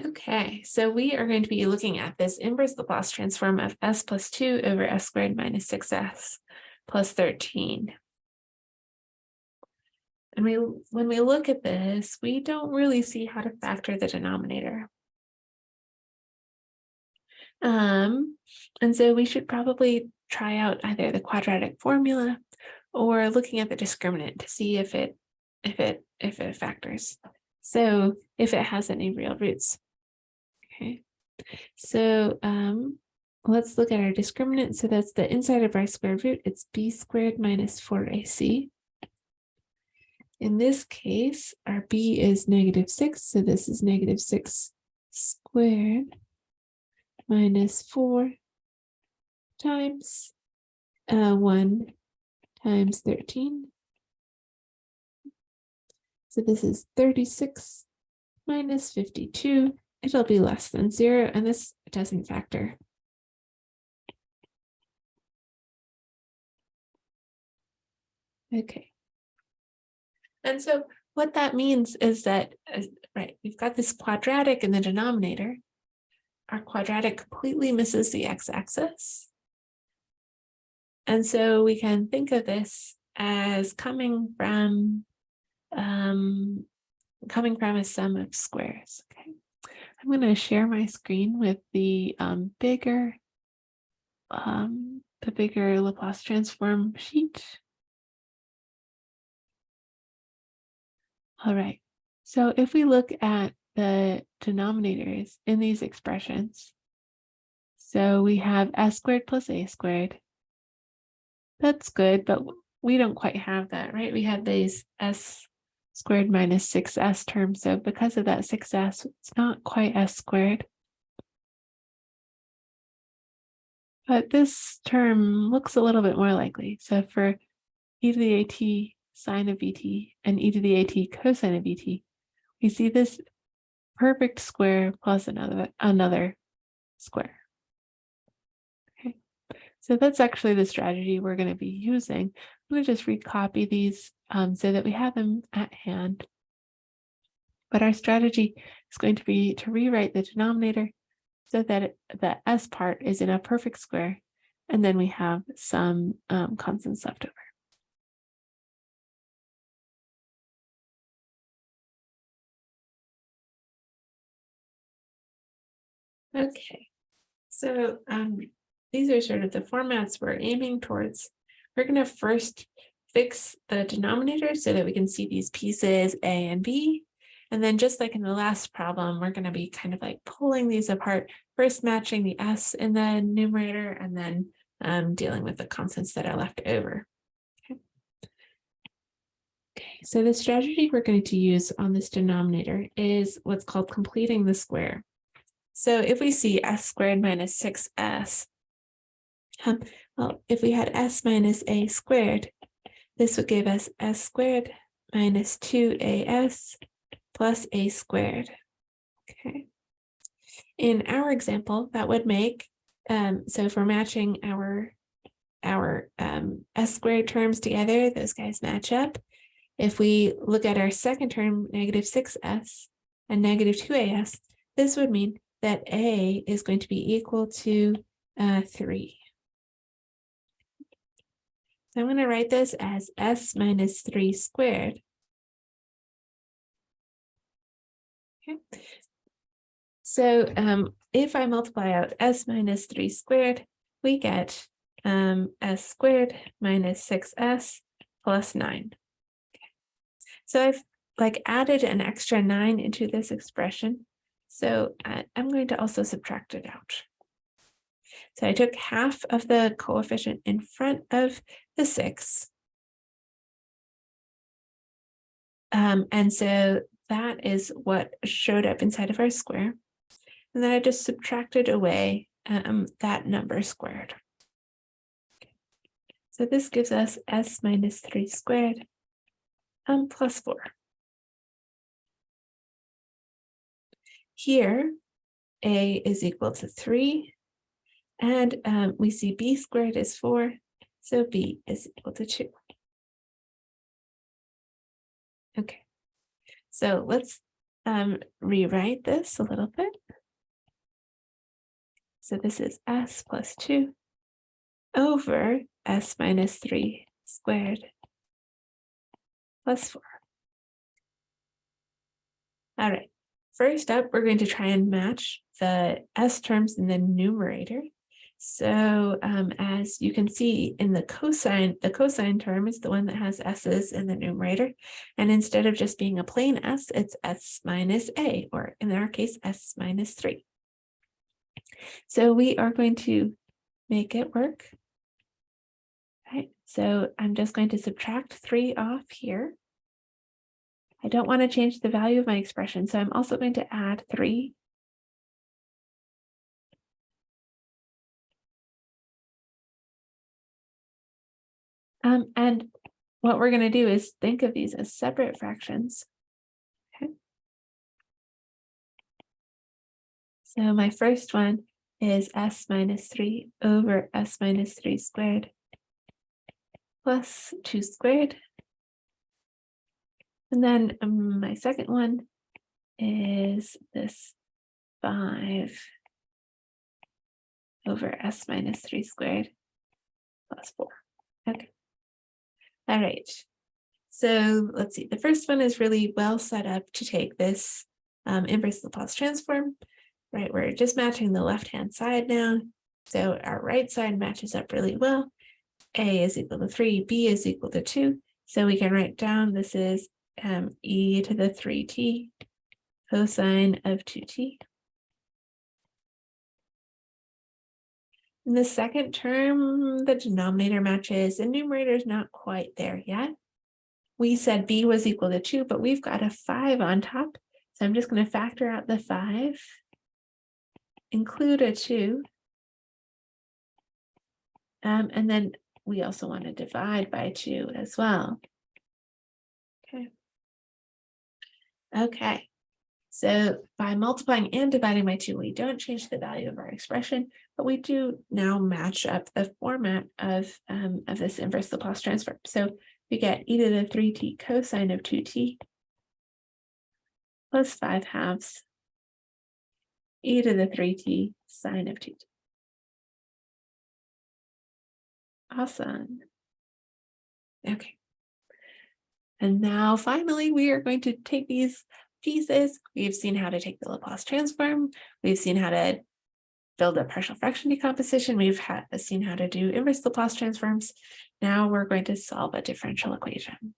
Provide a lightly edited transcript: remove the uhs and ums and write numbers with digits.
Okay, so we are going to be looking at this inverse Laplace transform of s plus 2 over s squared minus 6s plus 13. And when we look at this, we don't really see how to factor the denominator. And so we should probably try out either the quadratic formula or looking at the discriminant to see if it factors. So if it has any real roots. Okay. So let's look at our discriminant. So that's the inside of our square root. It's b squared minus 4ac. In this case, our b is -6. So this is -6 squared minus 4 times 1 times 13. So this is 36 minus 52. It'll be less than 0, and this doesn't factor. Okay. And so what that means is that, right, we've got this quadratic in the denominator. Our quadratic completely misses the x-axis. And so we can think of this as coming from a sum of squares. Okay. I'm going to share my screen with the bigger Laplace transform sheet. All right. So if we look at the denominators in these expressions, so we have s squared plus a squared. That's good, but we don't quite have that, right? We have these s squared minus 6s terms. So because of that 6s, it's not quite s squared. But this term looks a little bit more likely. So for e to the at sine of vt and e to the at cosine of vt, we see this perfect square plus another square. Okay, so that's actually the strategy we're going to be using. I'm going to just recopy these so that we have them at hand. But our strategy is going to be to rewrite the denominator so that the s part is in a perfect square, and then we have some constants left over. Okay, so these are sort of the formats we're aiming towards. We're going to first fix the denominator so that we can see these pieces A and B. And then just like in the last problem, we're going to be kind of like pulling these apart, first matching the S in the numerator and then dealing with the constants that are left over. Okay, so the strategy we're going to use on this denominator is what's called completing the square. So if we see s squared minus 6s, well, if we had s minus a squared, this would give us s squared minus 2as plus a squared. Okay. In our example, that would make, so if we're matching our s squared terms together, those guys match up. If we look at our second term, -6s and -2as, this would mean that a is going to be equal to 3. So I'm going to write this as s minus 3 squared. Okay. So if I multiply out s minus 3 squared, we get s squared minus 6s plus 9. Okay. So I've added an extra 9 into this expression. So I'm going to also subtract it out. So I took half of the coefficient in front of the 6. And so that is what showed up inside of our square. And then I just subtracted away that number squared. Okay. So this gives us s minus 3 squared plus 4. Here, a is equal to 3. And we see b squared is 4, so b is equal to 2. Okay, so let's rewrite this a little bit. So this is s plus 2 over s minus 3 squared plus 4. All right, first up, we're going to try and match the s terms in the numerator. So as you can see in the cosine term is the one that has s's in the numerator. And instead of just being a plain s, it's s minus a, or in our case, s minus 3. So we are going to make it work. Right, so I'm just going to subtract 3 off here. I don't want to change the value of my expression, so I'm also going to add 3. And what we're going to do is think of these as separate fractions. Okay. So my first one is s minus 3 over s minus 3 squared plus 2 squared. And then my second one is this 5 over s minus 3 squared plus 4. Okay. All right. So let's see. The first one is really well set up to take this inverse Laplace transform. Right, we're just matching the left-hand side now. So our right side matches up really well. A is equal to 3, B is equal to 2. So we can write down this is e to the 3t cosine of 2t. In the second term, the denominator matches. The numerator is not quite there yet. We said b was equal to 2, but we've got a 5 on top. So I'm just going to factor out the 5, include a 2. And then we also want to divide by 2 as well. Okay. So by multiplying and dividing by 2, we don't change the value of our expression, but we do now match up the format of this inverse Laplace transform. So we get e to the 3t cosine of 2t plus 5 halves e to the 3t sine of 2t. Awesome. Okay. And now finally, we are going to take these pieces. We've seen how to take the Laplace transform. We've seen how to build a partial fraction decomposition. We've seen how to do inverse Laplace transforms. Now we're going to solve a differential equation.